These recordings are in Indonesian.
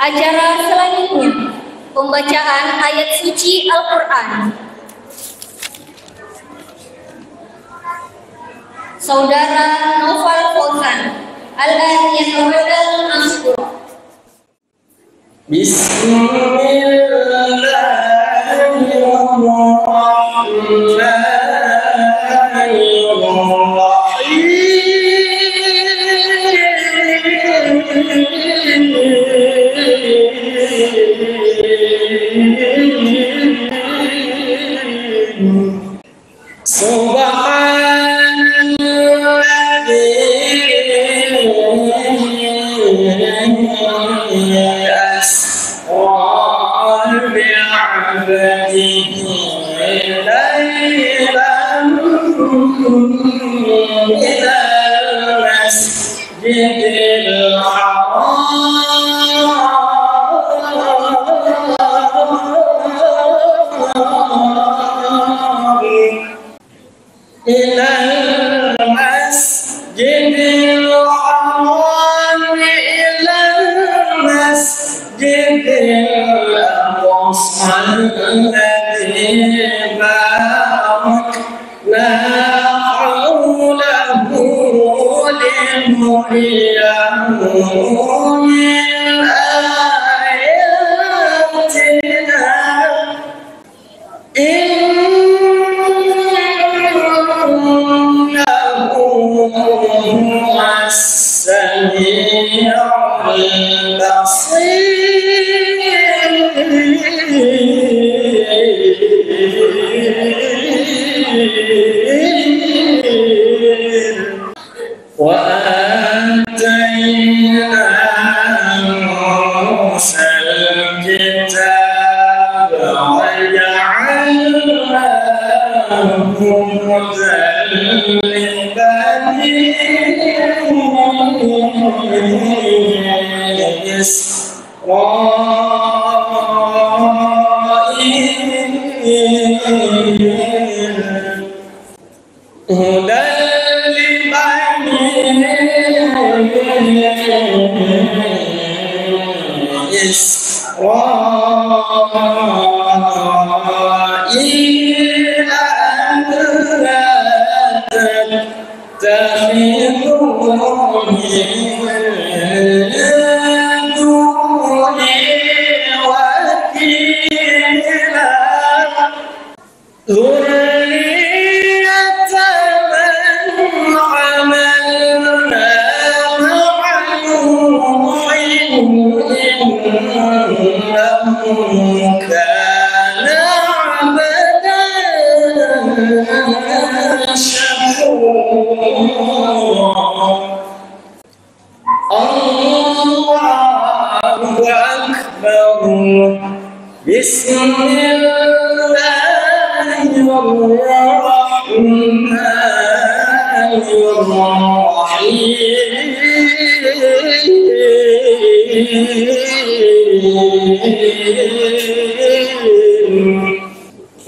Acara selanjutnya, pembacaan ayat suci Al-Quran. Saudara Noval Fauzan, Al-an yatafadhal mashkur.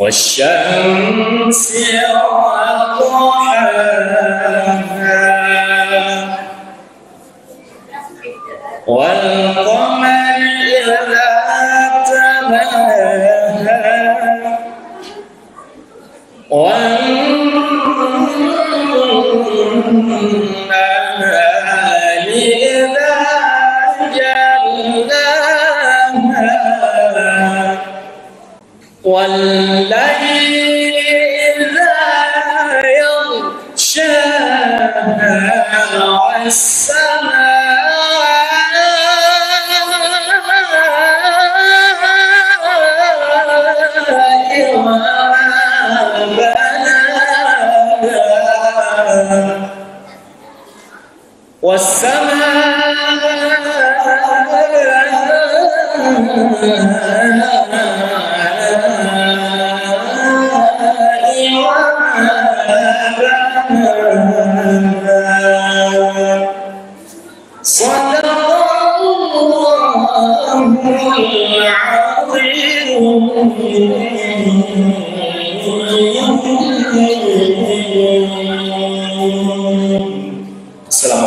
والشمس وضحاها والقمر إذا تلاها والنهار إذا جلاها والليل إذا يغشاها والسماء وما بناها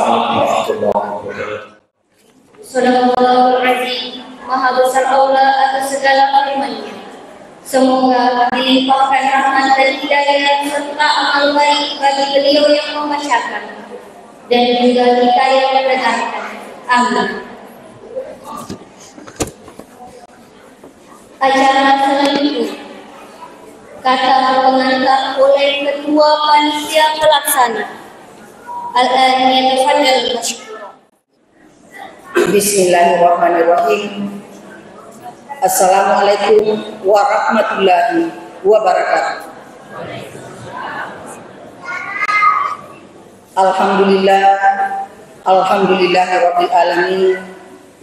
صدق الله العظيم. Sadaqallahul azim. besar Allah atas segala firman-Nya. Semoga dilimpahkan rahmat dan hidayah serta amal baik bagi beliau yang membacakan dan juga kita yang mendengarkan. Amin. Acara selanjutnya kata pengantar oleh Ketua Panitia Pelaksana. Al-an yatafadhal mashkura. Bismillahirrahmanirrahim. Assalamualaikum warahmatullahi wabarakatuh. Alhamdulillahirabbil alamin.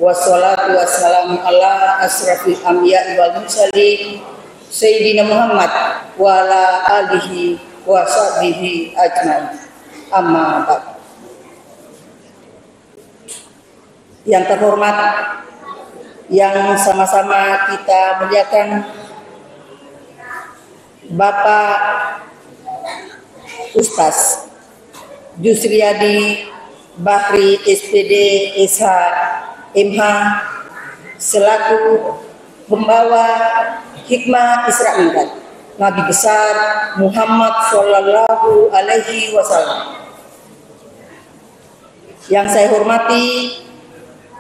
Wassalatu wassalamu ala asrafil anbiya'i wal mursalin Sayyidina Muhammad wa ala alihi wa sahbihi ajmain. Amma ba'd. Yang terhormat, yang sama-sama kita muliakan Bapak Ustaz Jusriyadi Bahri SPD SH MH selaku pembawa hikmah Isra Mi'raj Nabi besar Muhammad Sallallahu Alaihi Wasallam. Yang saya hormati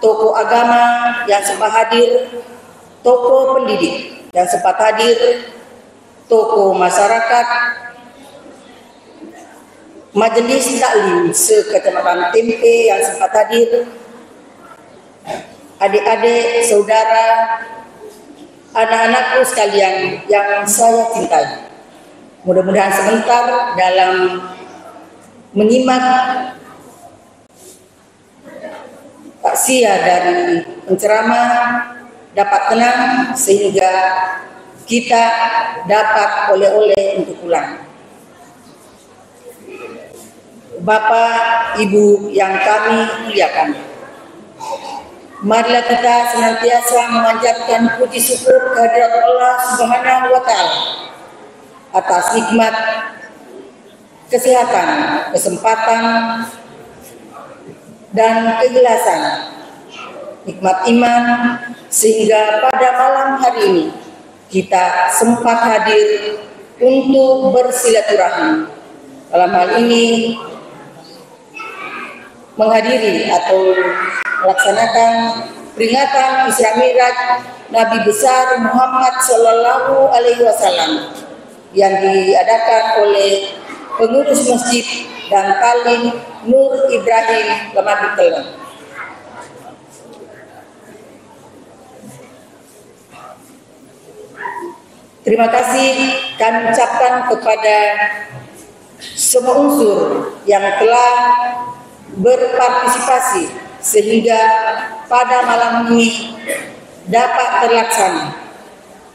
tokoh agama yang sempat hadir, tokoh pendidik yang sempat hadir, tokoh masyarakat, majelis taklim se-Kecamatan Tempe yang sempat hadir, adik-adik, saudara, anak-anakku sekalian yang saya cintai. Mudah-mudahan sebentar dalam menyimak takziah dari penceramah dapat tenang sehingga kita dapat oleh-oleh untuk pulang. Bapak, Ibu yang kami muliakan, marilah kita senantiasa memanjatkan puji syukur kehadirat Allah Subhanahu wa Ta'ala atas nikmat kesehatan, kesempatan, dan keikhlasan, nikmat iman, sehingga pada malam hari ini kita sempat hadir untuk bersilaturahmi. Dalam hal ini menghadiri atau melaksanakan peringatan Isra Mi'raj Nabi besar Muhammad Sallallahu Alaihi Wasallam yang diadakan oleh pengurus masjid dan Talim Nur Ibrahim Lemadi Teleng. Terima kasih kami ucapkan kepada semua unsur yang telah berpartisipasi sehingga pada malam ini dapat terlaksana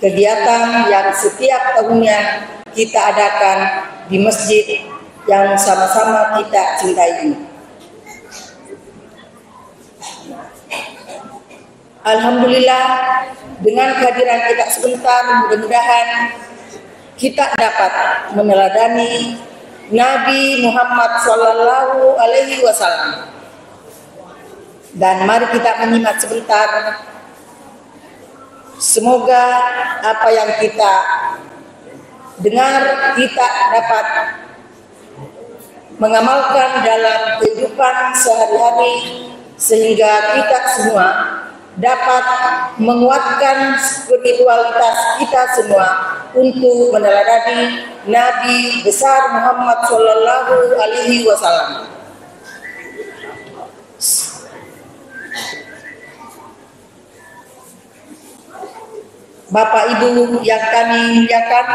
kegiatan yang setiap tahunnya kita adakan di masjid yang sama-sama kita cintai ini. Alhamdulillah, dengan kehadiran kita sebentar, mudah-mudahan kita dapat meneladani Nabi Muhammad Sallallahu Alaihi Wasallam. Dan mari kita menyimak sebentar. Semoga apa yang kita dengar kita dapat mengamalkan dalam kehidupan sehari-hari sehingga kita semua dapat menguatkan spiritualitas kita semua untuk meneladani Nabi besar Muhammad Sallallahu Alaihi Wasallam. Bapak Ibu yang kami muliakan,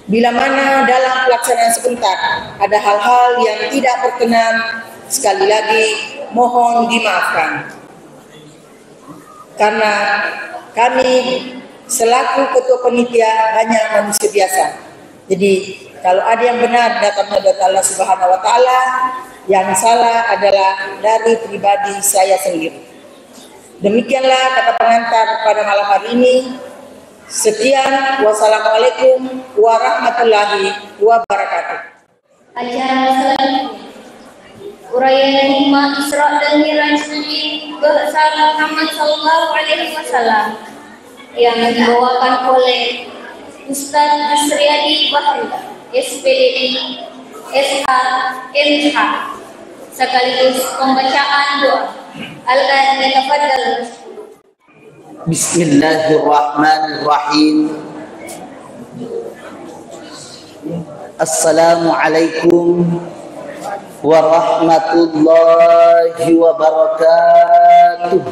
bila mana dalam pelaksanaan sebentar ada hal-hal yang tidak berkenan, sekali lagi mohon dimaafkan. Karena kami selaku ketua panitia hanya manusia biasa. Jadi kalau ada yang benar datangnya dari Allah Subhanahu wa Ta'ala, yang salah adalah dari pribadi saya sendiri. Demikianlah kata pengantar pada malam hari ini. Sekian, wassalamualaikum warahmatullahi wabarakatuh. Acara selanjutnya Uraian Hikmah Isra dan Miraj Nabi besar Muhammad Sallallahu Alaihi Wasallam yang dibawakan oleh Ustaz Asriyadi Bahru, SPDI, SH, MH, sekaligus pembacaan doa. Al-an yatafadhal. Bismillahirrahmanirrahim. Assalamualaikum warahmatullahi wabarakatuh.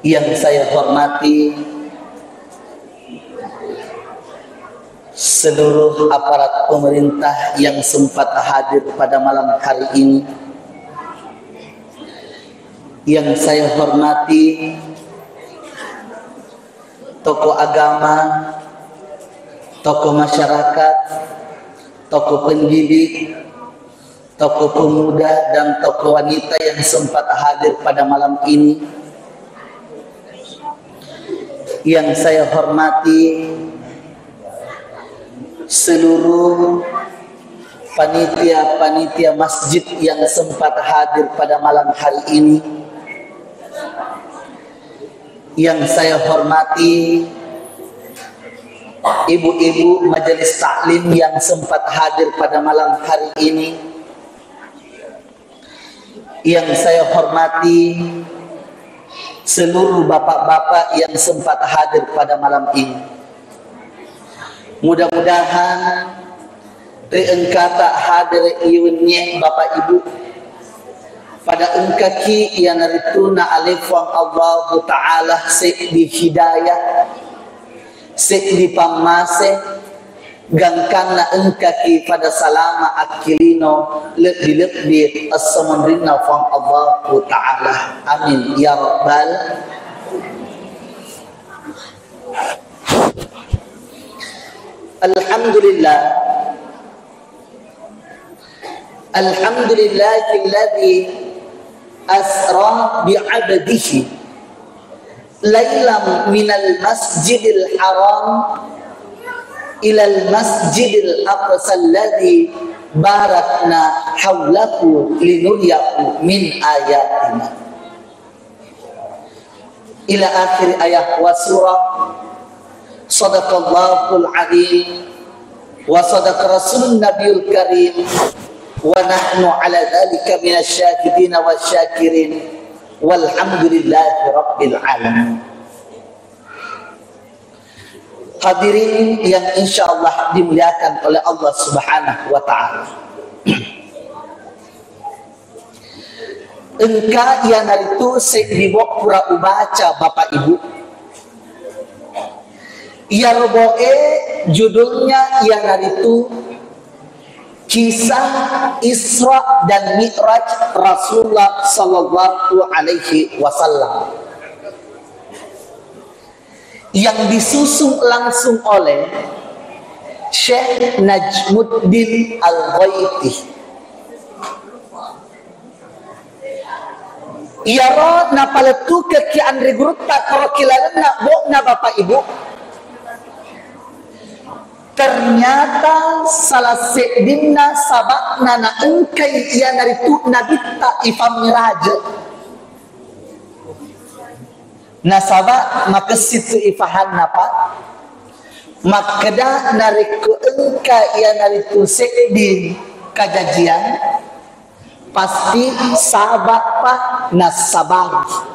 Yang saya hormati seluruh aparat pemerintah yang sempat hadir pada malam hari ini, yang saya hormati tokoh agama, tokoh masyarakat, tokoh pendidik, tokoh pemuda dan tokoh wanita yang sempat hadir pada malam ini, yang saya hormati seluruh panitia-panitia masjid yang sempat hadir pada malam hari ini, yang saya hormati ibu-ibu majelis taklim yang sempat hadir pada malam hari ini, yang saya hormati seluruh bapak-bapak yang sempat hadir pada malam ini. Mudah-mudahan engkau tak hadir iunnya Bapak Ibu pada engkaki yang narituna alifang Allah Ta'ala di hidayah di pamase gangkana engkaki pada salama akilino lebih as-samandrina fang Allah Ta'ala. Amin ya Rabbal. Alhamdulillah, alhamdulillahilladzi asra bi'abdihi lailam minal masjidil haram ilal masjidil aqsa alladzi barakna hawlahu linuriyahu min ayatina ila akhir ayat wa surah. Sadaqallahul azim wa sadaqa rasulun nabiyul karim wa nahnu ala dhalika minasyahidin wasyakirin walhamdulillahi rabbil alamin. Hadirin yang insyaallah dimuliakan oleh Allah Subhanahu wa taala. Engkau yang hari itu sedibok pura ubaca Bapak Ibu. Ya roboe judulnya yang hari itu kisah Isra dan Mi'raj Rasulullah Sallallahu Alaihi Wasallam yang disusun langsung oleh Syekh Najmuddin Al-Ghaiti. Iaro napaletu kekian rigurta korokilalan na bo na Bapak Ibu. Ternyata salah sedina sabakna na engkai ia naritu nabita ifam miraja. Nasaba maka situ ifahan napa? Makada nariku engkai ia naritu sedin kajajian pasti sabak pa nasabag.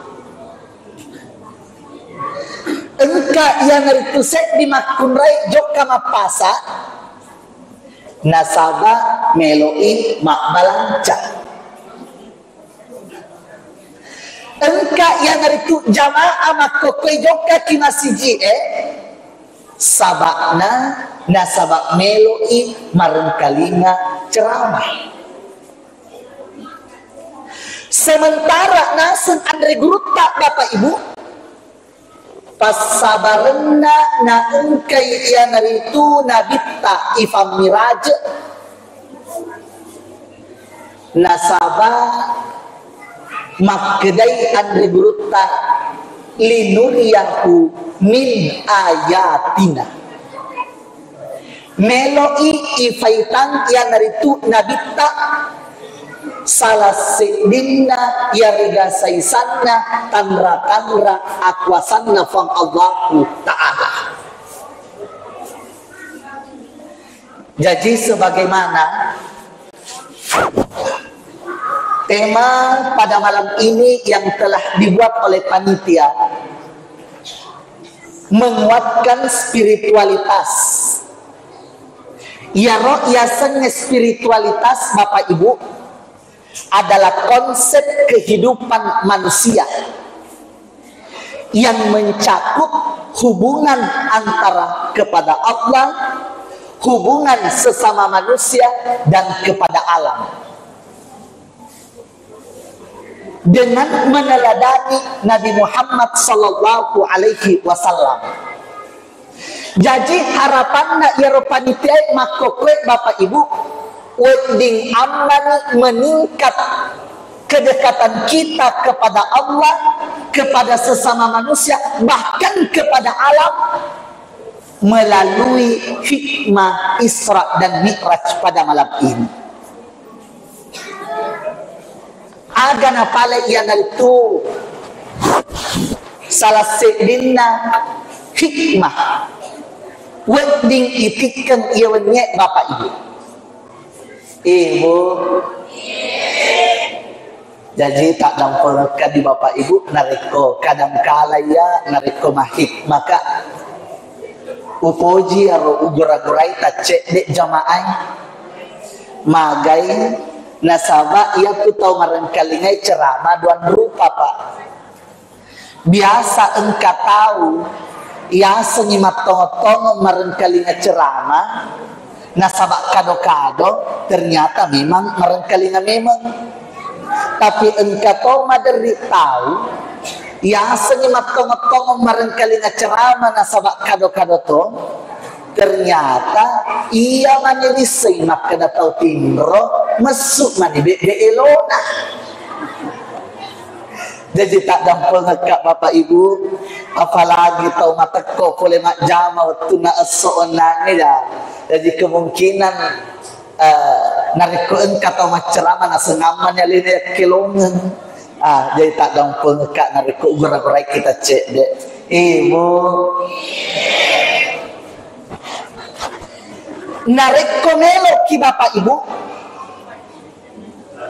Engka yang itu set di makunrai jok kama pasa nasaba meloi makbalanca. Engka yang itu jamaah makokoi jokka kimasiji sabakna nasabak meloi marengkalinga ceramah. Sementara nasun andre guru tak Bapak Ibu pas sabarena na engkai ia naritu nabita ifam miraj nasaba makkedai andre gurutta linuriyahu min ayatina. Meloi ifaitan yang naritu nabita salah sedinna yariga saisanna tanra akwasanna fang Allahu ta'ala. Jadi sebagaimana tema pada malam ini yang telah dibuat oleh panitia, menguatkan spiritualitas. Ya ro'yasannya spiritualitas Bapak Ibu adalah konsep kehidupan manusia yang mencakup hubungan antara kepada Allah, hubungan sesama manusia, dan kepada alam. Dengan meneladani Nabi Muhammad sallallahu alaihi wasallam. Jadi harapan nak ya panitia makokwe Bapak Ibu wedding aman meningkat kedekatan kita kepada Allah, kepada sesama manusia, bahkan kepada alam melalui hikmah Isra dan Mi'raj pada malam ini. Agana pale yang itu salah sedina hikmah wedding itikan iawanya Bapak Ibu. Ibu jadi tak dampolkan di Bapak Ibu nariko kadang kala ya nariko mahik maka upoji aro ugura-gurai tacek dek jamaah magai nasaba ia tu tahu marengkalingai ceramah duan rupa Pak. Biasa engkau tahu ia senyimat tongo-tongo marengkalingai ceramah nasabak kado-kado ternyata memang marengkalingai memang. Tapi engkau tahu maderi tahu ia senyimat tongo-tongo marengkalingai ceramah nasabak kado-kado to ternyata ia menjadi semak kena tahu timro masuk mani be elona. Jadi tak dampol ngekak Bapak Ibu, apalagi tahu mata kau boleh mak jama waktu nak esokna ni dah. Jadi kemungkinan nariko engkau tahu mak ceramah nak sengaman yang lini kilongan. Jadi tak dampol ngekak nariko ugur-ugurai kita cek dek. Ibu nariko melo ki Bapak Ibu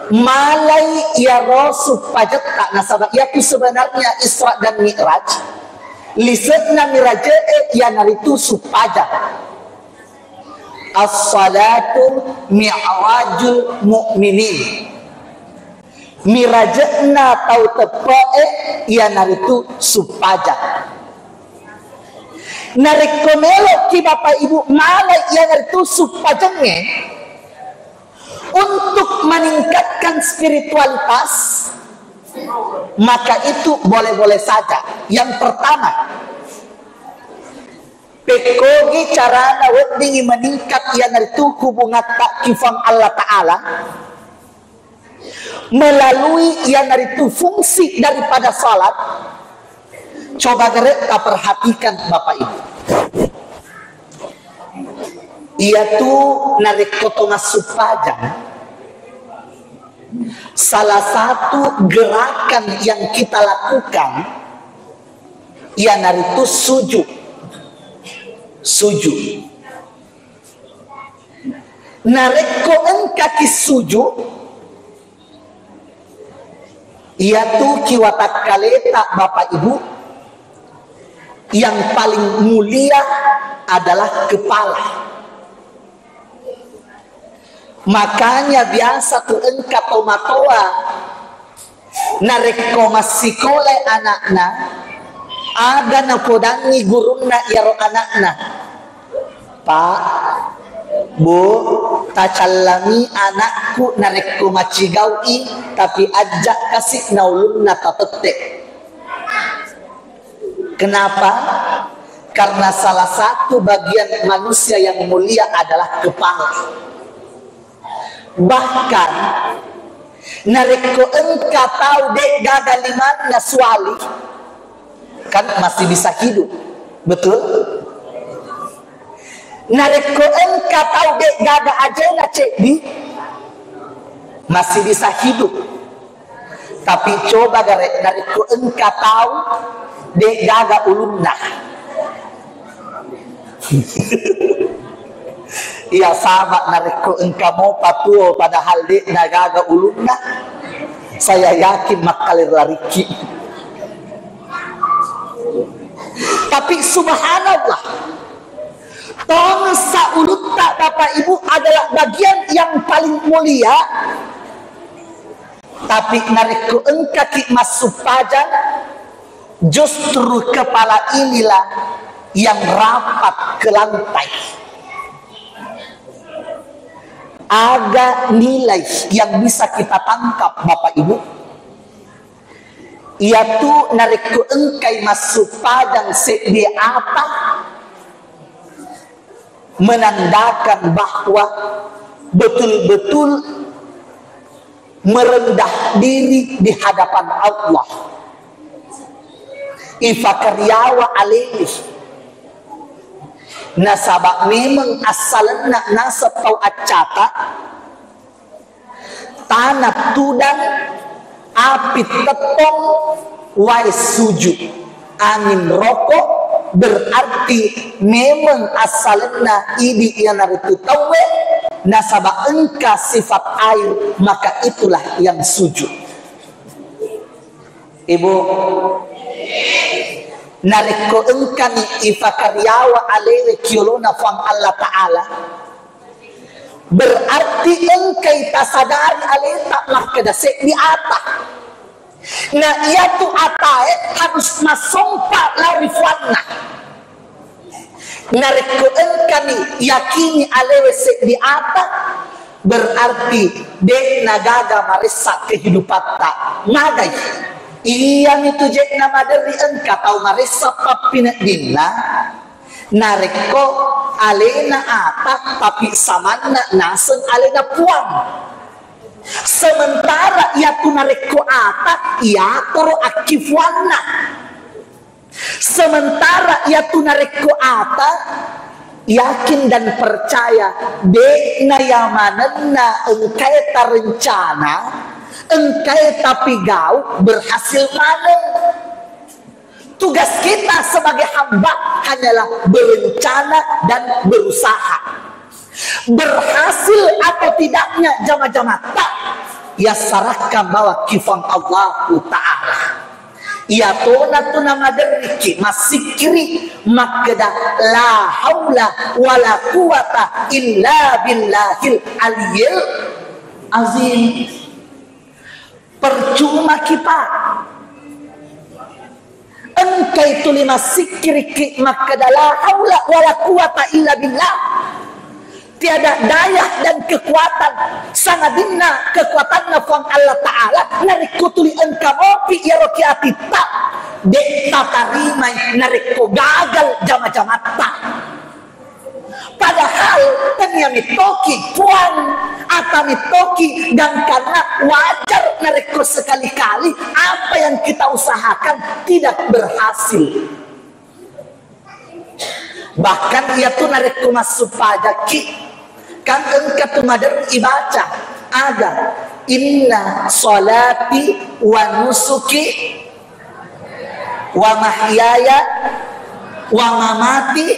malai ya rosu pajak tak nasabah ya tu sebenarnya Isra dan Mi'raj lisetna miraje ya naritu supajak as-salatu mi'rajul mu'minin mirajena tau tepae ya naritu supajak nariko ki Bapak Ibu malai ya naritu supajangnya untuk meningkatkan spiritualitas, maka itu boleh-boleh saja. Yang pertama, pekogi carana wedding meningkat yang itu hubungan tak kifang Allah Ta'ala melalui yang itu fungsi daripada salat. Coba kita perhatikan Bapak Ibu. Ia tu narik kotonga supajang. Salah satu gerakan yang kita lakukan ia naritu sujud. Sujud. Narik ko engkaki sujud. Ia tu kiwatak kaleta Bapak Ibu yang paling mulia adalah kepala. Makanya biasa tu engkau tomatoa nareko masikole anakna ada na podangi guruna yaro anakna Pak Bu tacallami anakku nareko macigaui tapi ajak kasih naulun na tatete. Kenapa? Karena salah satu bagian manusia yang mulia adalah kepala. Bahkan nareko engkau tahu dek gagal liman na suali kan masih bisa hidup, betul? Nareko engka tahu dek gaga aja na cek di masih bisa hidup. Tapi coba nareko engka tahu dek gaga ulunna. Iya sama nareko engka mau patuo padahal dek nagaga ulunna. Saya yakin makalir lariki. Tapi subhanallah, tongsa ulutta Bapak Ibu adalah bagian yang paling mulia. Tapi nareko engka ki masuk pajak, justru kepala inilah yang rapat ke lantai. Ada nilai yang bisa kita tangkap Bapak Ibu, yaitu nareko engkai masuk padang di atas, menandakan bahwa betul-betul merendah diri di hadapan Allah. Ifakaryawa alaihi nasabak memang asalnya nasab tau acata tanah tudan api tepong wai sujud angin rokok, berarti memang asalnya ini yang itu tawe nasabak engka sifat air, maka itulah yang sujud. Ibu nareko engkani ifakaryawa alewe kiolona fang Allah Ta'ala, berarti engkai tasadari aleta makadasek di atas. Nah ia tu atae harus masompa larifanna. Nareko engkani yakini alewe sek di atas, berarti dek nagaga marisa kehidupan tak nagai. Iya itu jek nama dari engka tahu marisa papina dinna nareko alena atak tapi samana nasen alena puang. Sementara ia tu nareko atak ia toro akifuana. Sementara ia tu nareko atak yakin dan percaya dekna yamanenna engkai rencana engkai tapi gau berhasil mana. Tugas kita sebagai hamba hanyalah berencana dan berusaha. Berhasil atau tidaknya jama-jama tak ya sarahkan bahwa kifang Allah Ta'ala. Ya tuna madariki masikiri makda la haula wala quwata illa billahil aliyil azim. Percuma kita engkai tu lima sikri makda la haula wala quwata illa billah. Tiada daya dan kekuatan sangadina kekuatan nafang Allah Ta'ala nariko tuli engka mopi ya rokiati tak dek tatarimai nariko gagal jama-jama tak. Padahal tanya mitoki puan atau mitoki dan karena wajar nariko sekali-kali apa yang kita usahakan tidak berhasil. Bahkan ia tuh nariko masuk pajaki kan engkau tuh madar ibaca ada inna salati wa nusuki wa mahyaya wa mamati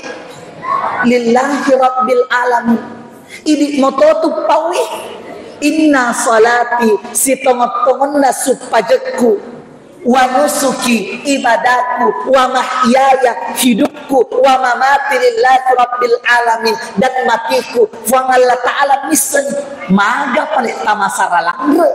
lillahi rabbil alamin. Ini moto tu pawi inna salati si tongot-tongonna supajekku wa nusuki ibadahku wa mahyaya hidupku wa mamati lillahi rabbil alamin dan matiku wa Allah Ta'ala misen maga paling tamasara langre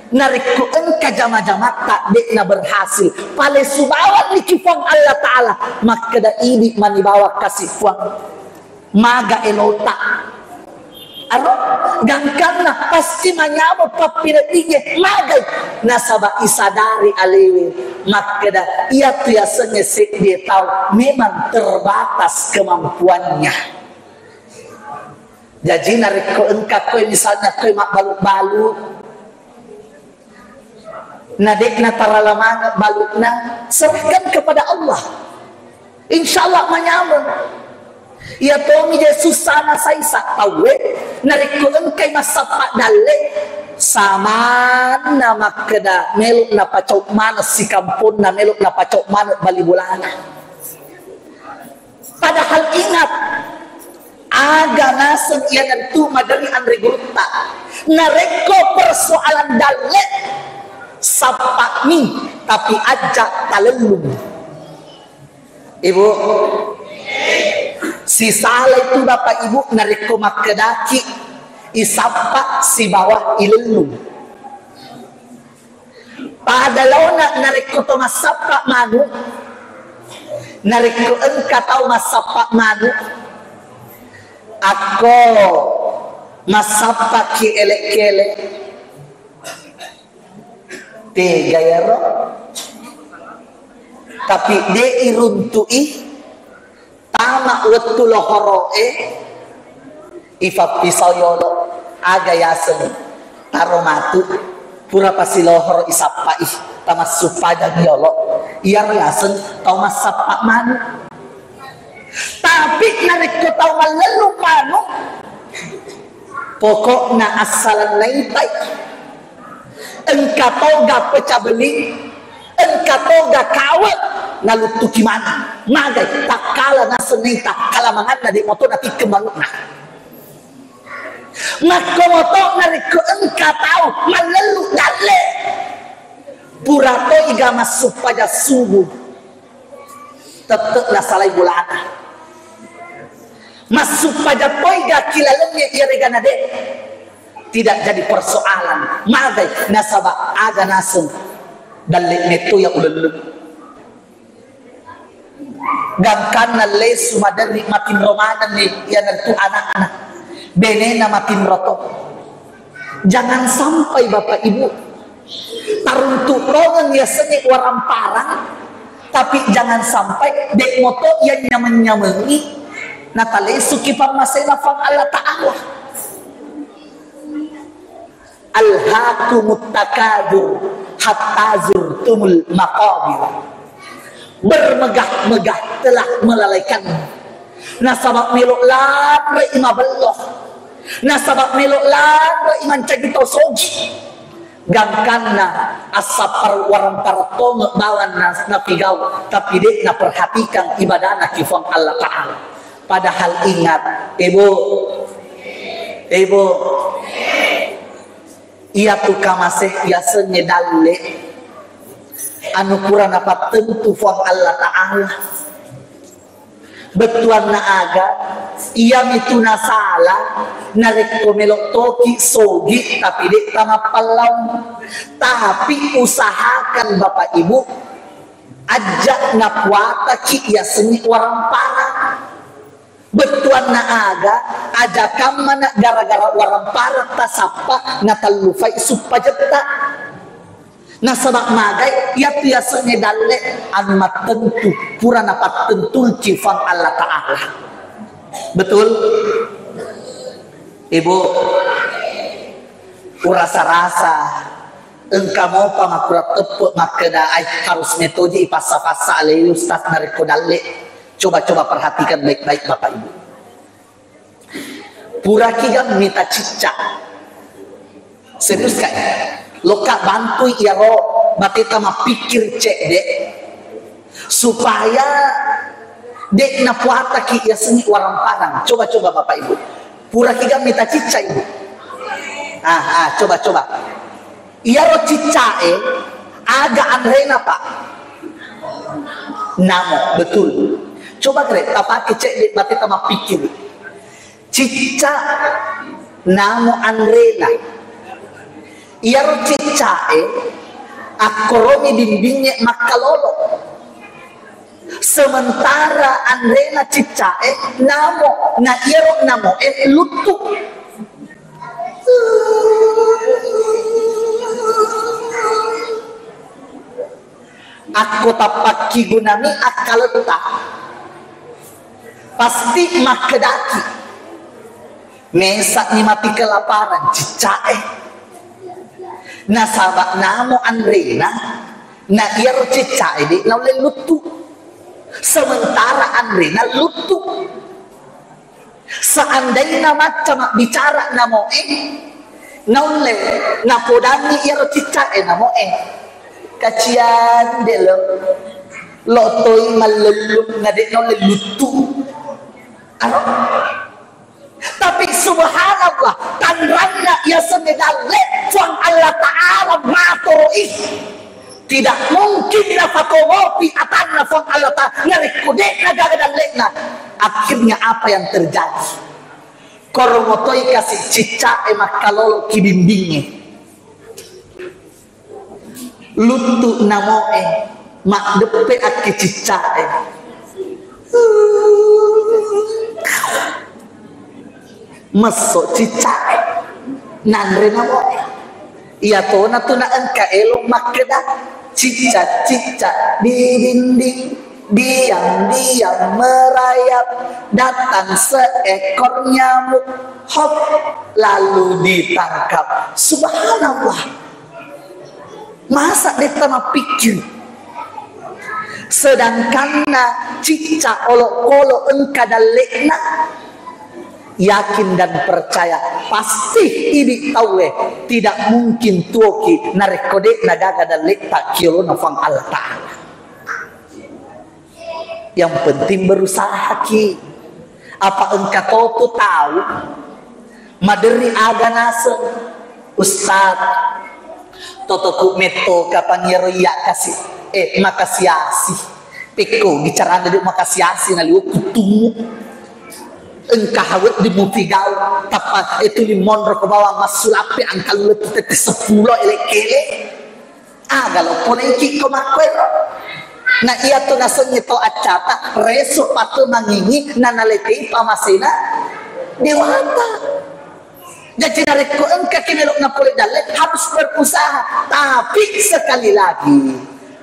nariku engka jama-jama tak dekna berhasil paling subawan ni kifang Allah Ta'ala maka da ini manibawa kasih puang maga elota aro gangkana pasti manyamo papiratinya magai nasaba isadari alewe makada ia biasanya dia tahu memang terbatas kemampuannya. Jadi nariko engka koy misalnya koy mak balu-balu nadekna taralamangat balutna, serahkan kepada Allah. Insya Allah menyambung. Ya tomi Yesus sana saya tahu nariku engkai masapak dale sama nama keda meluk na pacok mana si kampun na meluk na pacok mana bali bulana. Padahal ingat aga nasen ia nentu madari andri gurta nareko persoalan dale sapak ni tapi ajak talelum. Ibu si salah itu bapak ibu nariko makedaki isapa si bawah ilelu padahal nariko to masapa manu nariko engka tau masapa manu ako masapa ki elek-elek tega ya roh tapi de iruntui tama wetu lohoroe ifa pisau yolo aga yasen taro matu pura pasi lohoro isapa ih tama supada yolo iya yasen tau masapa manu tapi nariko tau malelu manu pokokna asalan laitai engka toga pecah beling engka toga kawat nalutu gimana magai tak kala nasenei tak kala mangan di moto nanti kemalukna maka moto nariko engka tahu malelu dale purato iga masuk pada subuh tetep lah salai bulana masuk pada poiga kilalenya ia regana de tidak jadi persoalan magai nasaba aga nasen dale neto yang ulun gangkan na lesu madari makin romanan nih ya nentu anak-anak benena makin roto. Jangan sampai bapak ibu taruntuk rongan ya seni warang parang tapi jangan sampai dek moto yang nyaman-nyamani nata lesu kipang masena fang Allah Ta'ala alhaakumut takadur hatta zurtumul maqabir bermegah-megah telah melalaikan nasabak melok lamre ima belloh nasabak melok lamre iman cagito soji gangkanna asapar warang parato bawan na pigau tapi dek na perhatikan ibadana kifang Allah Ta'ala padahal ingat ibu ia tu kamaseh ia senyedalle anu kurang apa tentu fang Allah Ta'ala betuan na aga ia mitu na salah nareko melok toki sogi tapi dek tama palau tapi usahakan bapak ibu ajak na puata ki ia seni warang parang betuan na aga ajakam mana gara-gara warang parang tasapa na talufai supajeta nasabak magai ia biasanya dalle an tentu pura napat tentul cifang Allah Ta'ala betul ibu urasa-rasa engkau mau pamakurat tepuk makeda harus metode ipasa-pasa alai ustaz nariko dalle coba-coba perhatikan baik-baik bapak ibu pura kigan minta cicak serius kayak loka bantu ya ro bateta ma pikir cek dek supaya dek na puata ki ya seni warang parang coba bapak ibu pura kiga minta cica ibu coba iya ro cica aga anrena pak namo betul coba kre apa cek dek bateta ma pikir cica namo anrena iaro cicae akoromi bimbingnya makalolo sementara andrena cicae namo na iaro namo lutu aku tapak kigunami akaleta pasti makedaki mesak ni mati kelaparan cicae Nasabak namo Andrena na iya cica ini naule lutu. Sementara Andrena lutu. Seandainya macam bicara namo naule napodani iya cica namo kacian de lotoi malelum ngade naule lutu. Tapi subhanallah tanrana ia semedale fang Allah Ta'ala matoi tidak mungkin nafakomopi atanna fang Allah Ta'ala ngarikudek nagagadang lekna. Akhirnya apa yang terjadi? Koromotoi kasih cica emak kalolo kibimbingnya lutu namoe mak depe aki cica masuk cica nandre namo iya tona tuna engka elo makeda cica di dinding diam merayap datang seekor nyamuk hop lalu ditangkap. Subhanallah, masa dia tanah pikir sedangkan cica olok-olok engka dalekna yakin dan percaya pasti ini tahu tidak mungkin tuoki narekodek nagaga dan lekta kilo nafang Allah Ta'ala. Yang penting berusaha ki. Apa engkau tahu maderi aga nase Ustad totoku meto kapan yeroya kasih makasiasi peko bicara dari makasiasi naliu kutumu engkau hawet di mutigau tapa itu limon ke bawah masulapi angkal letu tete 10 elekele agalo poneki ko makwero na iya to nasonye to acata reso patu mangingi nanalekei pamasina dewata. Jadi nareko engka kinelok na pole dalek harus berusaha, tapi sekali lagi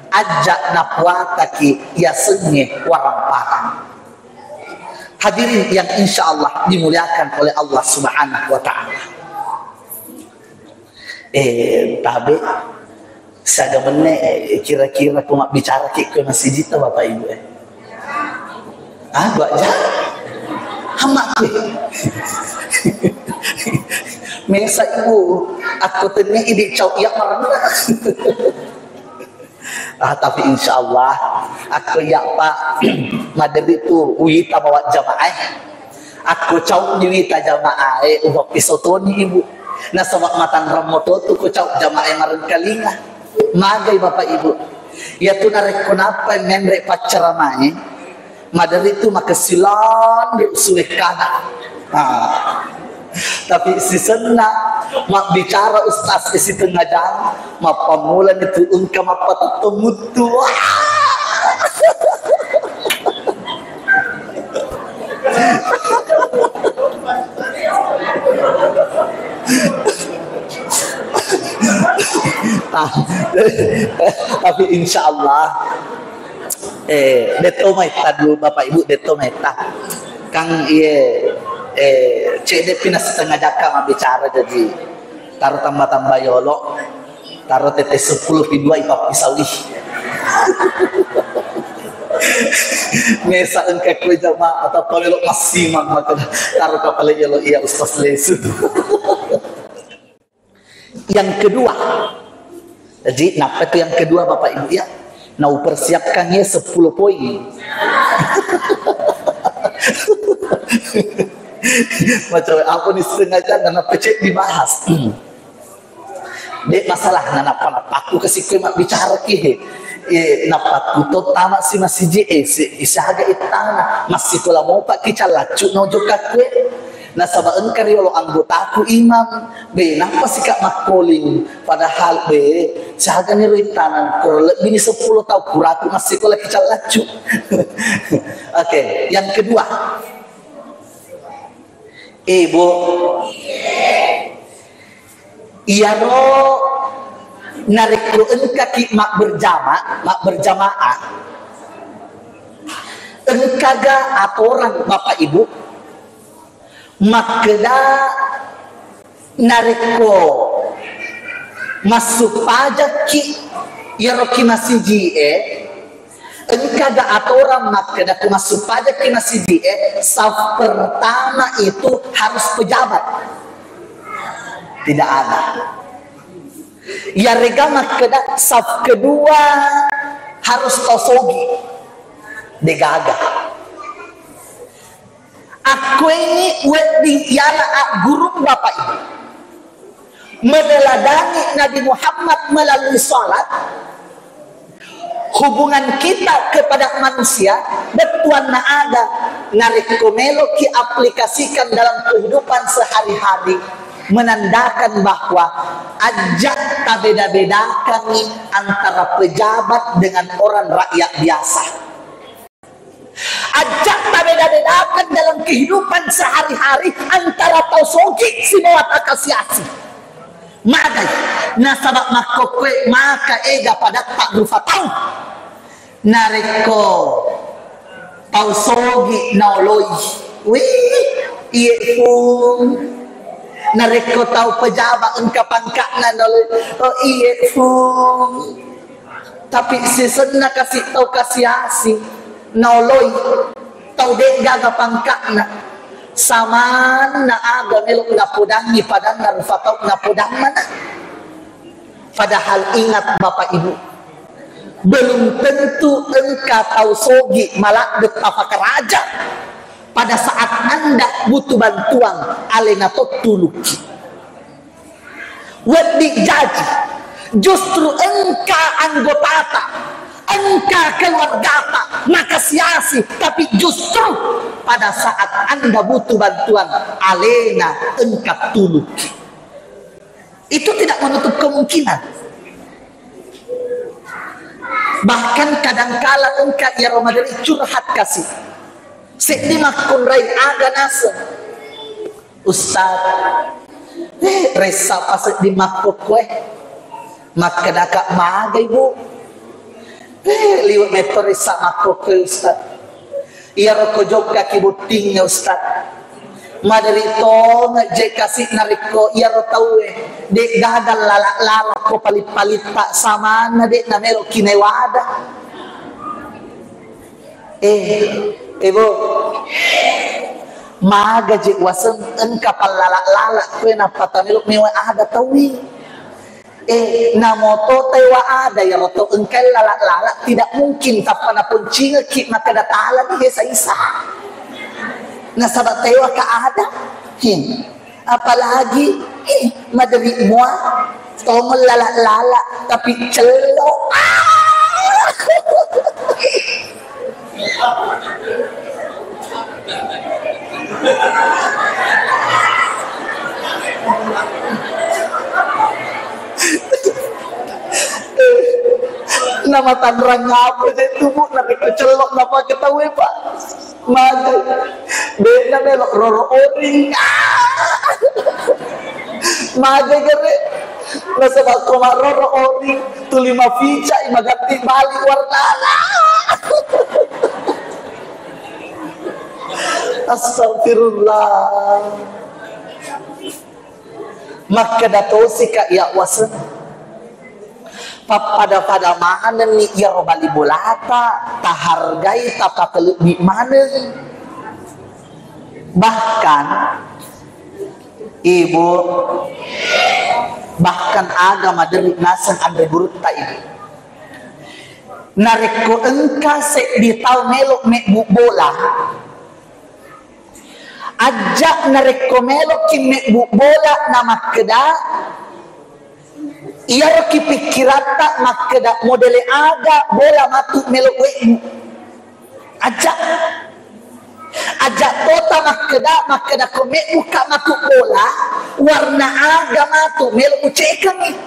ajak napuata ki ya senye warang parang. Hadirin yang insya Allah dimuliakan oleh Allah Subhanahu wa Ta'ala. Tabe saya meneh kira-kira aku mak bicara ki ke masjid itu Bapak Ibu gua aja hamak mesa ibu aku tanya ide cau ya marna tapi insya Allah aku ya Pak madari itu wita bawa jamaah aku cau di wita jamaah ubah pisotoni ibu na sabak matan ramoto tu ku cau jamaah maran kalinga magai Bapak Ibu ya tu narek kenapa ngendrek pacaramai madari itu makasilan suwe kana tapi si senang mak bicara ustaz di situ ngajang mak pamulan itu ungka mak patutmu tua tapi insya Allah deto maita dulu Bapak Ibu deto maita kang cede pinas setengah jaka mah bicara jadi taruh tambah yolo taruh tete 10 pidua ipap pisawi mesa engkau kue jama atau kalau masih maka taruh kapal yolo iya Ustaz Lesu. Yang kedua, jadi napa itu yang kedua Bapak Ibu ya? Nah persiapkannya 10 poin. Macam apa nih sengaja nana pecek dibahas. Dek masalah nana aku kasih kue mak bicara kihe. Napat kuto tamat si masih isahaga itang masih pula mau pak kical lacu nojo kakwe. Nah sabak engkar yolo anggotaku imam be napa sih kak makoling padahal be sahaga ni ritanan ko lebih 10 tahun kuraku masih pula kical lacu. Oke, yang kedua Ibu iya ro narik ro engka ki mak berjamaah engkaga atoran Bapak Ibu makeda narik ko masuk pajak ki ya roki masih engka ga aturan maka dak masuk pajak ki masih saf pertama itu harus pejabat, tidak ada. Ya rega maka dak saf kedua harus tosogi, degaga. Aku ini wedding yala guru bapak ibu meneladani Nabi Muhammad melalui salat. Hubungan kita kepada manusia betuan na ada narik komelo ki aplikasikan dalam kehidupan sehari-hari, menandakan bahwa ajak tak beda-bedakan antara pejabat dengan orang rakyat biasa. Ajak tak beda-bedakan dalam kehidupan sehari-hari antara tausogi si mawat akasiasi. Madai nasabak makokwe maka ega pada tak berupa tahu nareko tausogi naoloi wih iya pun nareko tahu pejabat engkau pangkatna naoloi oh iya pun tapi sesena kasih tahu kasiasi naoloi tahu dek gaga pangkatna sama na aga melok na pudangi padang na rufatau na pudang mana. Padahal ingat bapak ibu, belum tentu engkau tahu sogi malah betapa keraja pada saat anda butuh bantuan alena to tuluki wedi jaji justru engkau anggota engkau keluarga maka siasi, tapi justru pada saat anda butuh bantuan alena engkau tuluki. Itu tidak menutup kemungkinan. Bahkan kadangkala engkau ya Ramadan curhat kasih sedih makun rai aga nasa Ustaz resa pas di makuk kue maka dakak maga ibu liwat meter resa makuk kue Ustaz iya roko jok kaki butingnya Ustaz madari to ngejek kasih nariko iya ro tahu dek gagal lala ko palit-palit pak sama na dek na mero kinewada ibu maga jek wasen engka palala kue na patamilok mewa ada tawi namoto tewa ada ya roto engkai lala tidak mungkin kapanapun cingekik maka datala di desa isa nasabat tewa ka ada apalagi madari mua tomol lala tapi celok nama Tangerang ngapa saya tubuh nabi kecelok napa ketahui pak magai beda melok roro oring magai gere nasa bakoma roro oring tulima fica imagati bali warnana astagfirullah maka datosi ka ya wasan pada mana nih ya robali bolata tahargai tapa kelebih mana bahkan ibu bahkan agama dari nasan andre burut ta ibu nareko engka se di tau melok me bola ajak nareko melok ki me bola nama keda iya roki pikirata makeda modele aga bola matu melok weu ajak tota makeda kome buka matu bola warna aga matu melok ucekan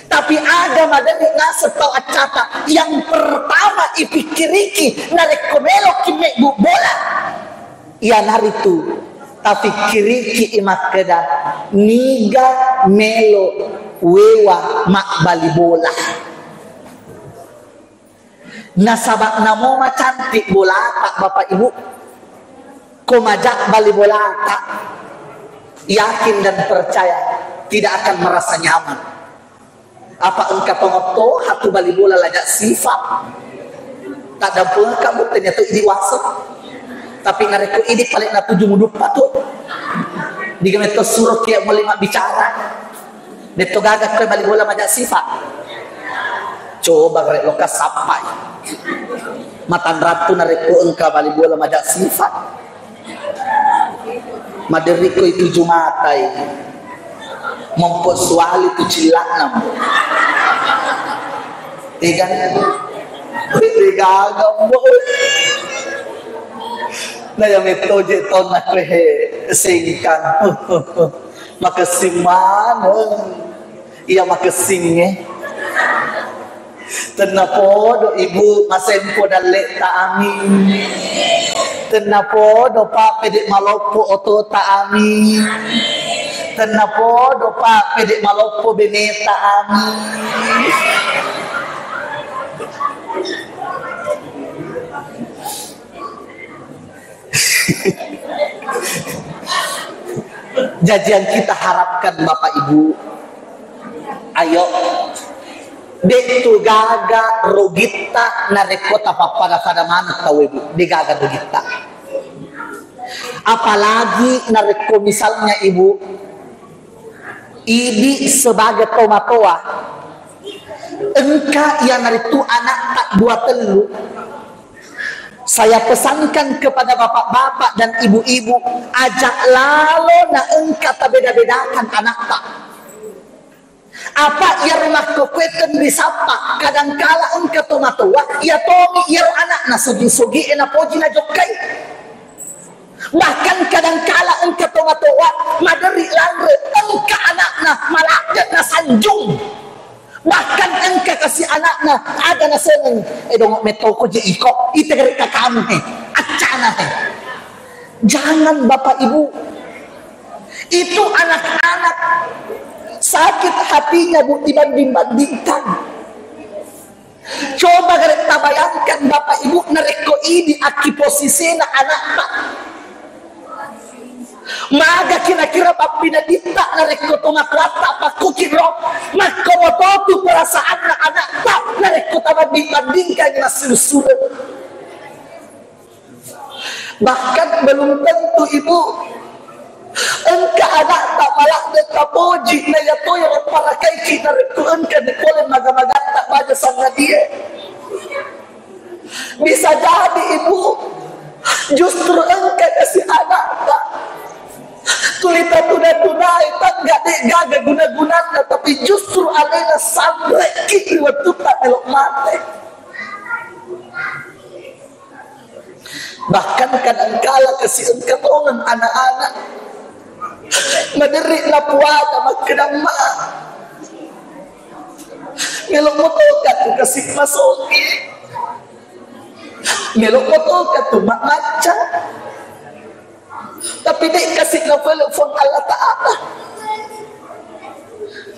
tapi aga madani nasa tau acata yang pertama ipikiriki narek komelok kime bola iya naritu tapi kiriki imakeda niga melo wewa mak bali bola nasabak namo ma cantik bola tak bapak ibu komajak bali bola tak yakin dan percaya tidak akan merasa nyaman Apa engkau pengoto hatu bali bola lajak sifat tak ada pun kamu ternyata ini wasa tapi ngareku ini paling na 7 mudup patut di gemeto suruh kia melima bicara neto gagak kau bali bola lajak sifat coba garek lokas sampai matan ratu nareku engkau bali bola lajak sifat maderiko itu jumatai mempunyai soal itu cilak nam ikan boy na yang itu jeton nak singkan makasing mana iya makasing tenapo do ibu masempo dalek ta amin tenapo do pak pedik malopo oto ta amin tenapo do pak pedik malopo beneta amin jadi yang kita harapkan Bapak Ibu, ayo dek tu gaga rogita narekota papada pada mana tahu Ibu digaga rogita apalagi nareko misalnya Ibu ini sebagai tomatoa engka yang naritu anak tak dua telu saya pesankan kepada bapak-bapak dan ibu-ibu ajak lalu na engka tak beda-bedakan anak tak apa ya rumah kokweten disapa kadangkala engka tomatoa ya tomi ya anak na sugi-sugi ena poji na jokai bahkan kadangkala engka tomatoa maderi langre engka anak na malaknya na sanjung bahkan engka kasih anaknya ada na seneng dong metoko je iko itegeri kakam acana jangan Bapak Ibu itu anak-anak sakit hatinya Bu dibanding-bandingkan coba kita bayangkan Bapak Ibu nareko ini aki posisi na anak tak maga kira-kira papina dita nareko tomat lata pakukiro maka mototu perasaan anak tak nareko tabanding-bandingkan na suruh bahkan belum tentu Ibu engka anak tak malak dan kapoji na yato yang para kaiki nareko engka dikolen maga-maga tak baca sama dia bisa jadi Ibu justru engka kasih anak tak tulita tunai tak gak dek gaga guna-gunanya tapi justru alena sampai kiri waktu tak elok mati bahkan kadangkala kasih engkau tolong anak-anak menderik lapuana makedang ma melok motokat tu kasih masoki melok motokat tu mak maca tapi dia kasih nelfon Allah Ta'ala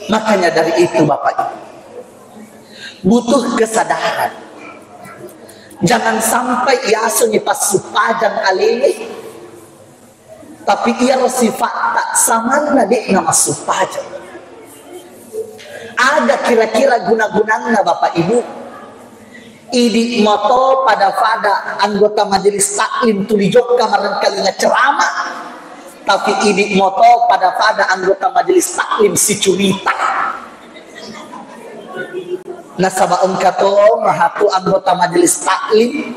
makanya dari itu Bapak Ibu butuh kesadaran jangan sampai ia pas supajang alini tapi ia sifat tak sama dek nama supajang ada kira-kira guna-gunanya Bapak Ibu idi moto pada anggota majelis taklim tulijok kamaran kalinya ceramah tapi idi moto pada anggota majelis taklim si curita nasaba engkato mahatu anggota majelis taklim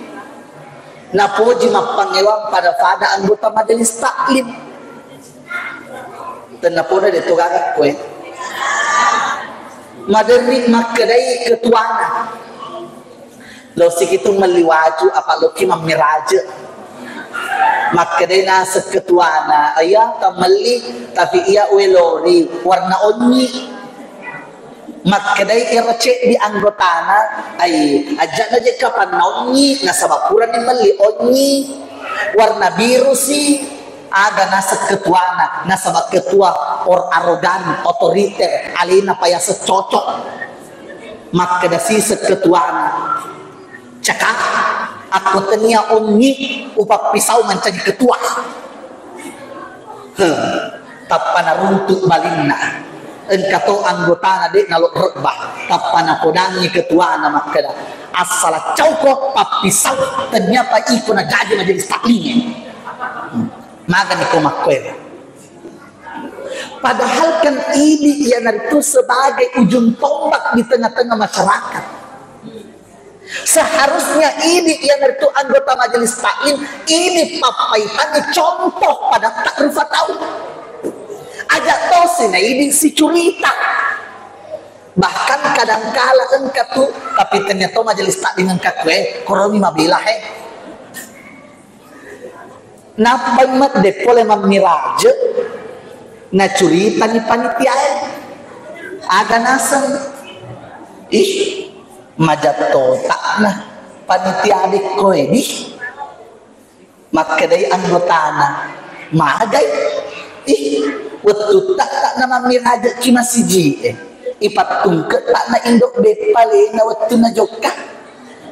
napoji mapangewang pada anggota majelis taklim dan napoda de togagak kue maderi makedai ketuana lo sikitu meliwaju apa lo kima miraja makadena seketuana ayah kamali tapi ia welori warna onyi makadai irce di anggotana ay aja aja kapan onyi nasabapuran ni mali onyi warna biru sih ada nasa ketuana nasabak ketua or arogan otoriter alina paya secocok makadasi seketuana cakap aku tenia onyi upak pisau mencari ketua tapana runtuk balingna engkato anggota adik naluk rebah tapana podangi ketua nama kada asal cauko papisau ternyata iko na jadi majelis taklim maka niko makwe padahal kan ini ia itu sebagai ujung tombak di tengah-tengah masyarakat. Seharusnya ini yang itu anggota majelis taklim ini papaitan contoh pada takrifat tahu ajak tosin ini si curita bahkan kadangkala engkau tuh tapi ternyata majelis taklim engkau koromi mabilah napa mat depole mamiraje na curita ni panitia ada nasem majato tak na panitia adik ko di makadai anggota na magay waktu tak na mamiraje kima siji ipatung ke tak na indok bepale na waktu na joka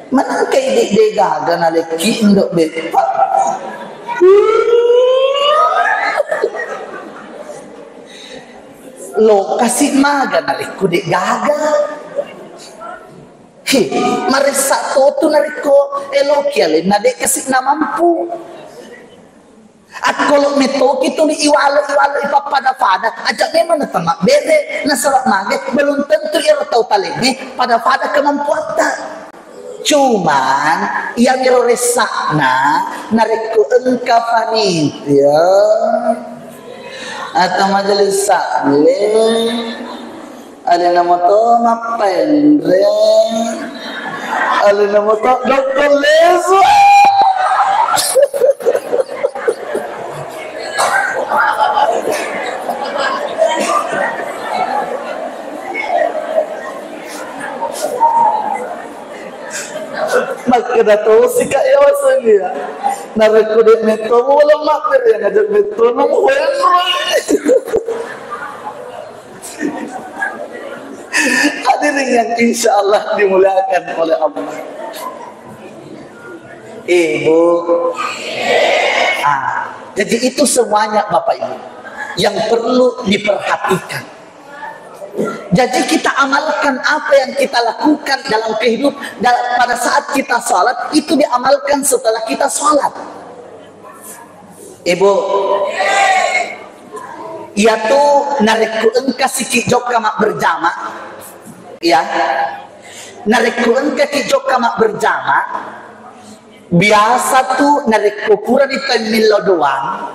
mana kay de gaga na leki indok bepa lo kasih maga nariku dek gaga marisa toto nariko elokiale na dek kasih na mampu at kalau metoki tu ni iwalo ipapada fada ajak memang natama bere nasarak mage belum tentu ia tahu talene pada fada kemampuan tak cuman yang resakna nariko engka panitia atau majelis taklim ada nama to mapendre ada nama to dokter lesu maka dato si kaya wasannya narekodek metro wala mater yang ngajak metro nomo hadirin yang insya Allah dimuliakan oleh Allah ibu jadi itu semuanya Bapak Ibu yang perlu diperhatikan. Jadi kita amalkan apa yang kita lakukan dalam kehidupan pada saat kita sholat itu diamalkan setelah kita sholat. Ibu, ia tuh narikku engka sikit joka mak berjama, ya, narikku engka sikit joka mak berjama. Biasa tuh narikku pura di temilo doang,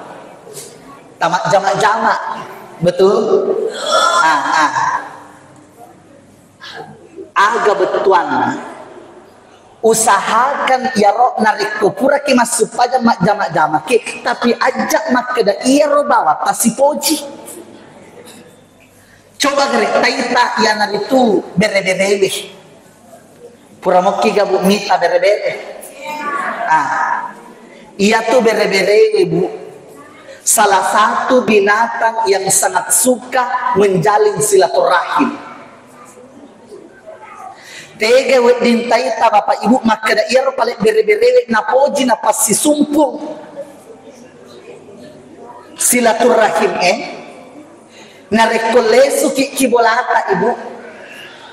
tamat jamak-jamak, betul? Aga betuan usahakan ya roh narik pura ki masuk pada mak jamak-jamak ki tapi ajak mak kada iya ro bawa tasi poji coba gerek taita ya narik tu bere-bere pura moki gabu mita bere-bere iya tu bere-bere ibu salah satu binatang yang sangat suka menjalin silaturahim. Tege wet dintai ta Bapak Ibu maka da ir paling bere-bere na poji na pasi sumpung silaturahim na rekolesu ki bolata Ibu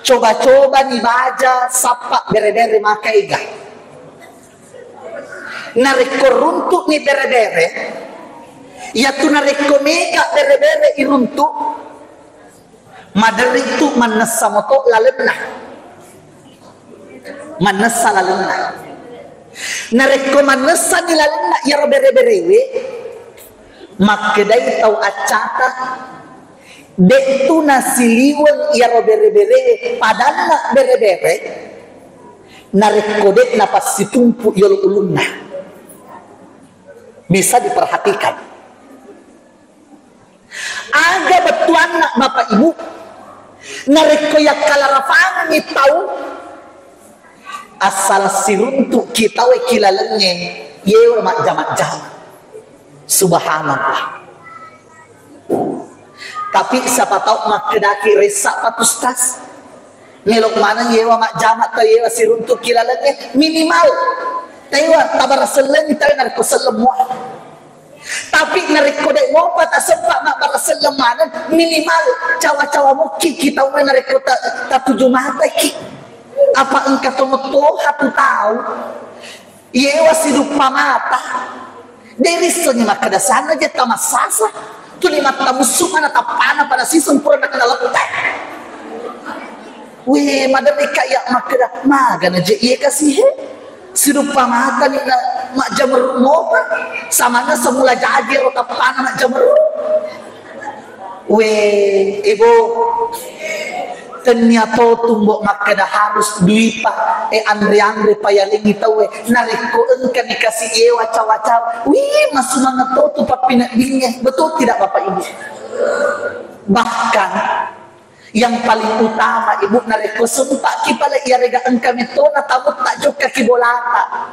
coba-coba ni baja sapa bere-bere maka iga na rekoruntuk ni bere-bere ya tu na rekomega bere-bere iruntuk madari tu manasa moto lalemna manasa lalena nareko manasa ni lalena ya bere-berewe makedai tau acata detu nasiliwan ya bere-berewe padana bere-bere nareko dek napas situmpu yol ulunna bisa diperhatikan aga betuan nak Bapak Ibu nareko ya kalarafang ni tahu asal siruntuk kita wekilalenge yewa mak jamak-jamak subhanallah tapi siapa tahu mak kedaki resak patustas melok mana yewa mak jamak atau yewa siruntuk kilalenge minimal tewa tabar seleng tayo narko selemua Tapi nariko dek ngopa tak sempat nak baraselemanan minimal cawa-cawa muki kita we nariko tak tujuh mata ki. Apa engkau tomoto hatu tahu? Ie wasi lupa mata. Dari seni makada sana je tamasasa. Tu lima tamusu mana tapana pada si sempurna kena letak. Weh madarika ya makada magana je ie kasih he. Sirupa mata ni na mak jamur mopa sama na semula jadi rota pana mak jamur. Weh ibu ternyata tumbuk makada harus duipa andre payaling itawe nariko engka dikasih waca-waca wih masih mangat tu papinak dinya betul tidak Bapak Ibu. Bahkan yang paling utama ibu nareko sumpak kipala ia rega engka metona tamu tak juga kibolata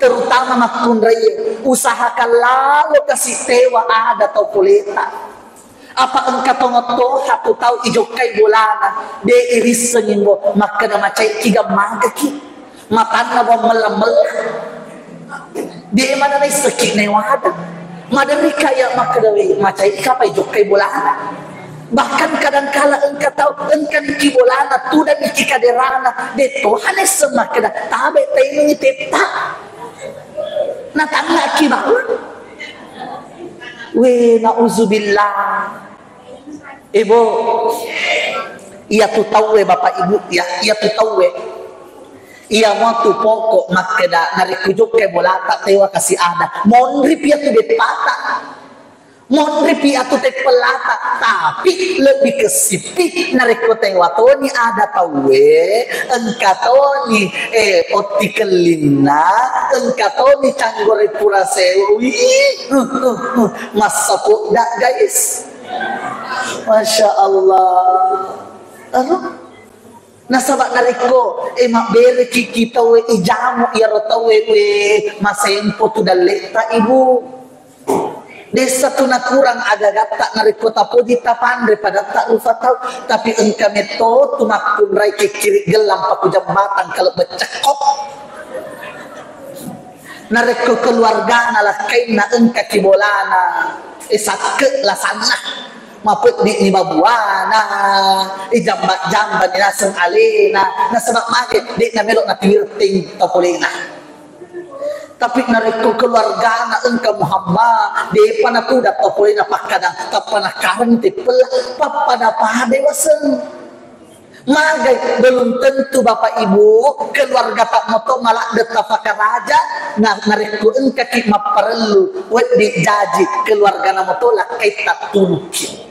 terutama makun raya usahakan lalu kasih tewa ada atau kuleta apa engka tongoto hatu tahu ijokai bolana de iris sengimbo maka na macai kiga magaki matana bo melamela de mana na sakit ne wada madari kaya maka dawe macai kapai jokai bolana. Bahkan kadangkala engkau tahu engkau di bolana tu dan di kaderana de Tuhan semua kena tabe taimi tepta na tangga kibaun we nauzubillah ibu ia tu tahu we Bapak Ibu ya ia tu tahu we ia mau tu pokok makeda narikujuk ke bolata tewa kasih ada monri pia tu de pata monri atau teh pelata tapi lebih ke sipik nareko teh watoni ada tawe engkatoni otikelina engkatoni canggore pura sewi masa dak guys Masya Allah nasabak nareko mak bere kita we ijamu ya rotawe we masempo tu daleta ibu desa tu nak kurang agak tak nariko tapodi tapandre pada tak lupa tahu tapi engkau meto tu makun rai ke kiri gelam paku jambatan kalau bercekop nariko keluarga nalah kaina engkau kibolana sakke lah sana maput di babuana jambat ni naseng alena nasabak magit di na melok na tirting tapolina. Tapi nareko keluarga na engkau Muhammad de pana tu da popoi na pakadang kapana karan te pelah papada pahade waseng magai belum tentu Bapak Ibu keluarga tak moto malah detafaka raja nah nareko engkau ki maperlu wet di jaji keluarga na moto lah kita tunki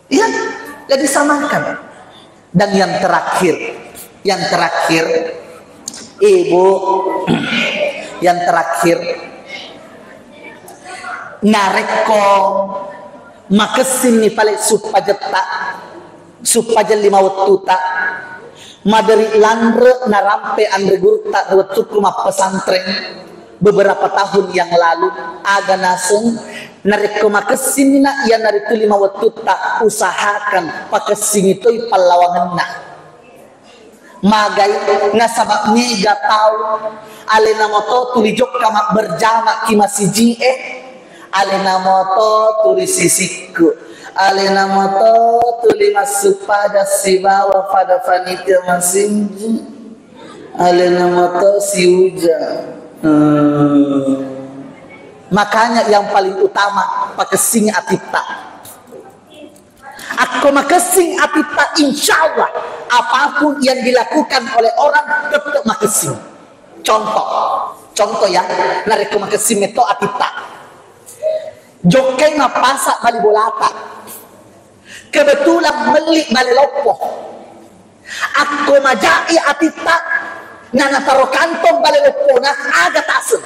ya jadi samakan. Dan yang terakhir ibu yang terakhir nareko makesin ni paling supaya lima waktu tak madari landre narampe andre guru tak waktu rumah pesantren beberapa tahun yang lalu aga nasung nareko makesin na yang nareko lima waktu tak usahakan pakesin itu palawangan na magai nasabak mega tahu alena moto tulijok kamak berjama kimasiji alena moto tuli sisiku alena moto tuli masuk pada sibawa pada panitia masinji alena moto si hujan makanya yang paling utama pakesing atita aku makesing atita insyaallah apapun yang dilakukan oleh orang tetap makesing. Contoh ya, nareko makesing itu atita. Jokai mapasak bali bolata. Kebetulan beli bali lopo. Aku majai atita nana taro kantong bali lopo na aga tasen.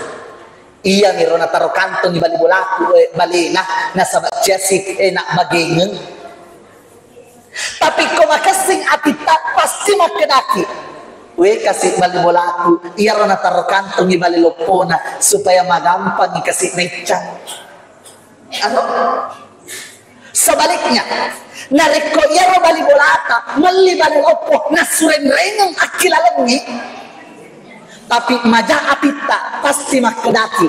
Iya miro na taro kantong di bali bolatu bali na sabat jasik nak bagengeng. Tapi kau makasing atita pasti makenaki. We kasih bali bolaku, iya rona taruh kantong di bali lopona supaya magampang kasih meca. Ano? Sebaliknya, nareko iya rona bali bolata, meli bali lopo nasuren-rengang akilalangi. Tapi maja atita pasti makenaki.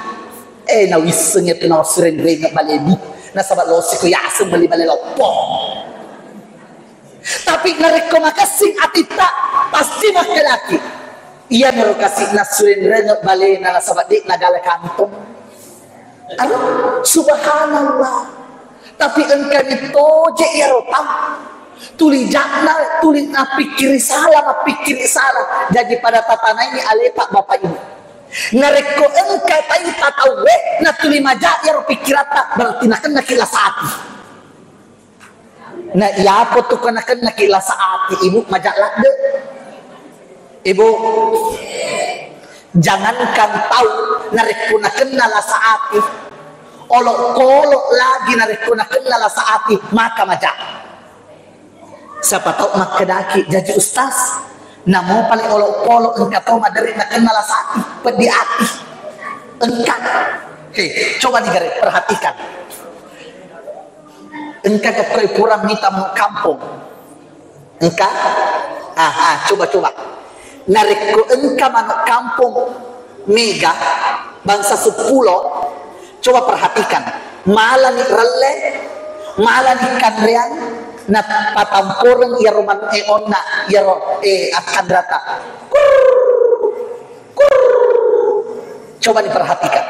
na wisengnya tu na sering rengat balebi na sabat losi ko yaseng bali bale lopo tapi nareko makasing atita pasti makalaki iya naro kasih na sering rengat bale na sabat dik nagala kantong subhanallah tapi engkau itu je irota tuli jakna tuli na pikir salah jadi pada tatana ini alepak bapak ibu nareko engkau tayi tatawe na tuli majak iro pikirata berarti nak kila saati na iya po tu nak kila saati ibu majak lakde ibu jangankan tahu nareko nak la saati olok-olok lagi nareko nak la saati maka majak siapa tahu mak kedaki jadi ustaz namo paling olok-olok engkau tahu madari nak kenal saati pedi hati engkau coba digaris perhatikan engkau ke kurang minta mau kampung engkau coba nareko engkau manuk kampung mega bangsa 10 coba perhatikan malah ni rele malah ni kanrian na patampuran yaruman onna yaro akan rata coba diperhatikan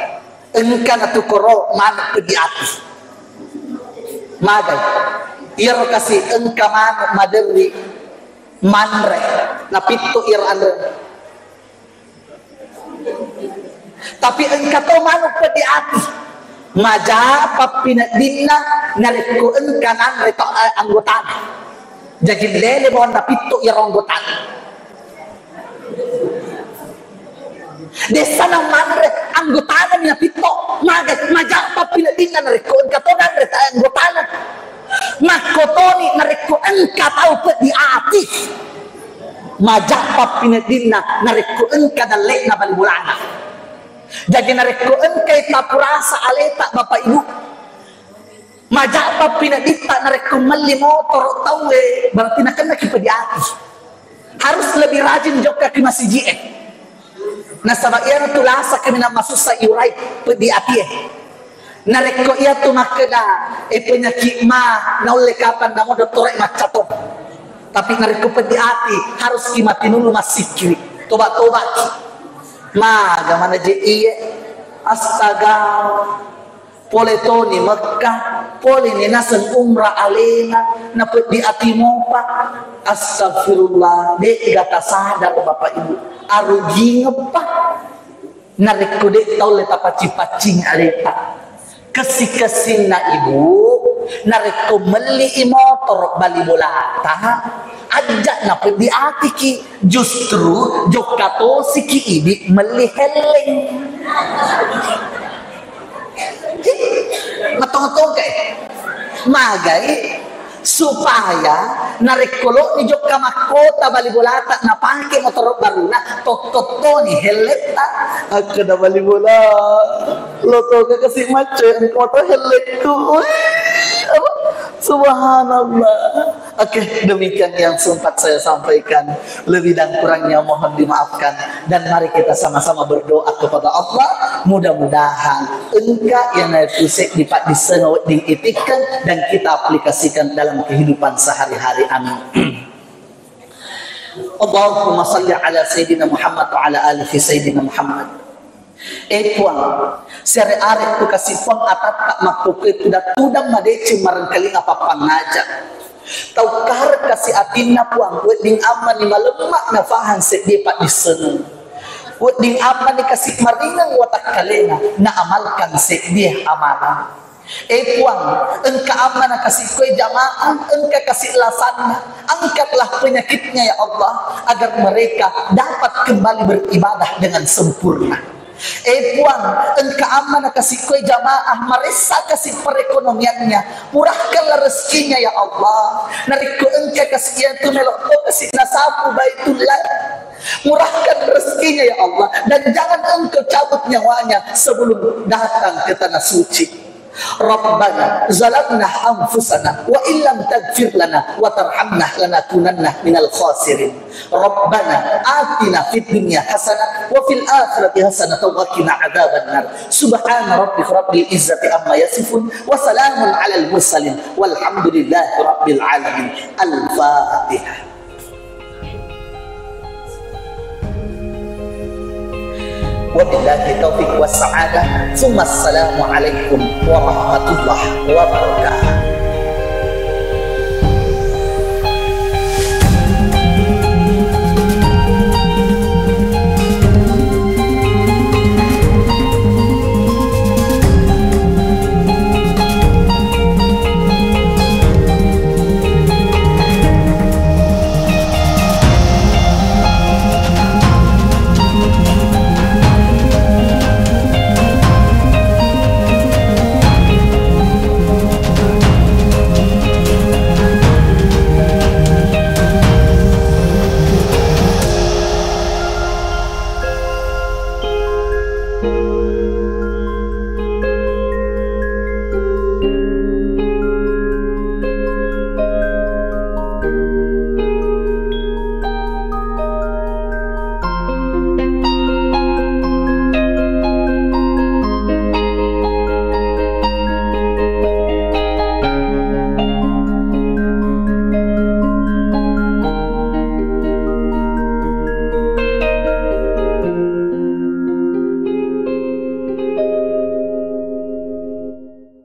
engkau natu koro mana pergi atas magai yaro kasih engkau mana maderi manre na pitu ir andre tapi engkau tahu mana pergi atas maja papina dinna nareko engkanan reto anggota jadi lele bon napito iro anggota desa nang manre anggota na napito maja papina dinna nareko engkatonan reto anggota makotoni nareko engkatau pe di ati maja papina dinna nareko engkadale na balibulana jadi nareko engkai tak perasa aleta bapak ibu majak apa pinadita nareko meli motor tawe berarti nak kena kipa di atas harus lebih rajin joka ke masjid na sabab ia tu lasa kami nak masuk sa iurai di api nareko ia tu makeda penyakit ma na oleh kapan namo doktor macato tapi nareko di hati harus kimati dulu masih kiri tobat maga mana je iye astaga pole toni Mekah pole ni nasan umrah alena na di atimopa astagfirullah de gata sadar bapak ibu arugi ngepa nareko de tau leta paci-pacing aleta kesi na ibu nareko meli motor bali bolata ajak na pergi atiki justru jokato siki ibi meli heleng matong-tong magai supaya narekolo ni jokka makota bali bolata na pangke motor baru na toto ni heleta akada bali bola lo to kasih macet motor heletu subhanallah. Oke, demikian yang sempat saya sampaikan, lebih dan kurangnya mohon dimaafkan dan mari kita sama-sama berdoa kepada Allah mudah-mudahan engkau yang naik dipak disengaut diitikan dan kita aplikasikan dalam kehidupan sehari-hari. Amin. Allahumma salli ala Sayyidina Muhammad wa ala alihi Sayyidina Muhammad. Puang, sere arek tu kasih puang atat tak maktuke tudang madece marangkali apa pangaja. Tau kar kasih atina puang, wedding amma ni malemak na fahan sedipak diseneng. Wedding amma ni kasih maringang watak kalena na amalkan sedia amalan. Puang, engkau amma na kasih kue jamaah, engkau kasih lasanna, angkatlah penyakitnya ya Allah agar mereka dapat kembali beribadah dengan sempurna. Puang, engkau amanah kasih kue jamaah, marisa kasih perekonomiannya, murahkanlah rezekinya ya Allah. Nariku engkau kasih yang tu melok kasih nasabu baitullah, murahkan rezekinya ya Allah, dan jangan engkau cabut nyawanya sebelum datang ke tanah suci. Rabbana zalamna anfusana wa illam taghfir lana wa tarhamna lanakunanna minal khasirin. Rabbana atina fid dunya hasanah wa fil akhirati hasanah wa qina adzabannar. Subhana rabbika rabbil izzati amma yasifun wa salamun alal mursalin walhamdulillahi rabbil alamin. Al-Fatihah. Wabillahi taufiq was sa'adah. Assalamualaikum warahmatullahi wabarakatuh.